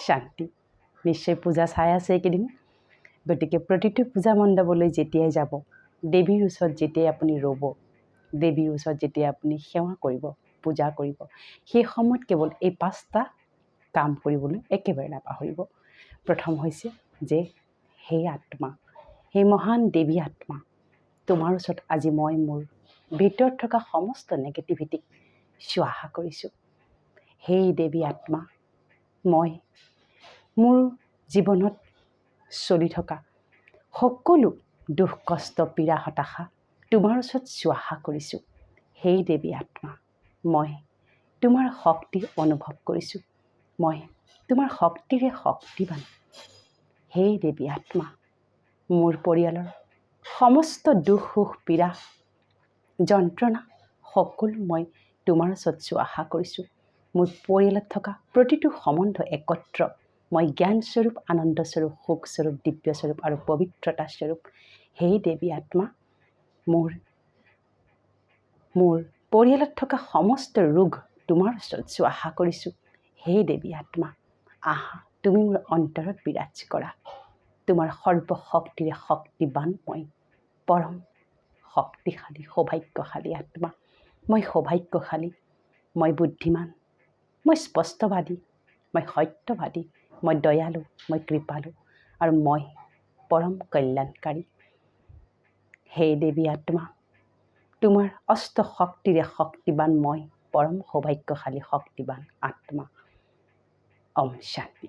শান্তি। নিশ্চয় পূজা চাই আছে এইকেইদিন। গতিকে প্ৰতিটো পূজা মণ্ডপলৈ যেতিয়াই যাব, দেৱীৰ ওচৰত যেতিয়াই আপুনি ৰ'ব, দেৱীৰ ওচৰত যেতিয়া আপুনি সেৱা কৰিব, পূজা কৰিব, সেই সময়ত কেৱল এই 5টা কাম কৰিবলৈ একেবাৰে নাপাহৰিব। প্ৰথম হৈছে যে সেই আত্মা, সেই মহান দেৱী আত্মা, তোমাৰ ওচৰত আজি মই মোৰ ভিতৰত থকা সমস্ত নেগেটিভিটিক স্বাহা কৰিছোঁ। সেই দেৱী আত্মা, মই মোৰ জীৱনত চলি থকা সকলো দুখ কষ্ট পীড়া হতাশা তোমাৰ ওচৰত স্বাহা কৰিছোঁ। সেই দেৱী আত্মা, মই তোমাৰ শক্তি অনুভৱ কৰিছোঁ। মই তোমাৰ শক্তিৰে শক্তিবান। সেই দেৱী আত্মা, মোৰ পৰিয়ালৰ সমস্ত দুখ সুখ পীড়া যন্ত্ৰণা সকলো মই তোমাৰ ওচৰত স্বাহা কৰিছোঁ। মোৰ পৰিয়ালত থকা প্ৰতিটো সম্বন্ধ একত্ৰ মই জ্ঞানস্বৰূপ, আনন্দস্বৰূপ, সুখস্বৰূপ, দিব্যস্বৰূপ আৰু পবিত্ৰতাস্বৰূপ। সেই দেৱী আত্মা, মোৰ পৰিয়ালত থকা সমস্ত ৰোগ তোমাৰ ওচৰত স্বাহা কৰিছোঁ। সেই দেৱী আত্মা, আহা তুমি মোৰ অন্তৰত বিৰাজ কৰা। তোমাৰ সৰ্বশক্তিৰে শক্তিবান মই পৰম শক্তিশালী সৌভাগ্যশালী আত্মা। মই সৌভাগ্যশালী, মই বুদ্ধিমান, মই স্পষ্টবাদী, মই সত্যবাদী, মই দয়ালু, মই কৃপালু আৰু মই পৰম কল্যাণকাৰী। সেই দেৱী আত্মা, তোমাৰ অষ্ট শক্তিৰে শক্তিবান মই পৰম সৌভাগ্যশালী শক্তিবান আত্মা। শান্তি।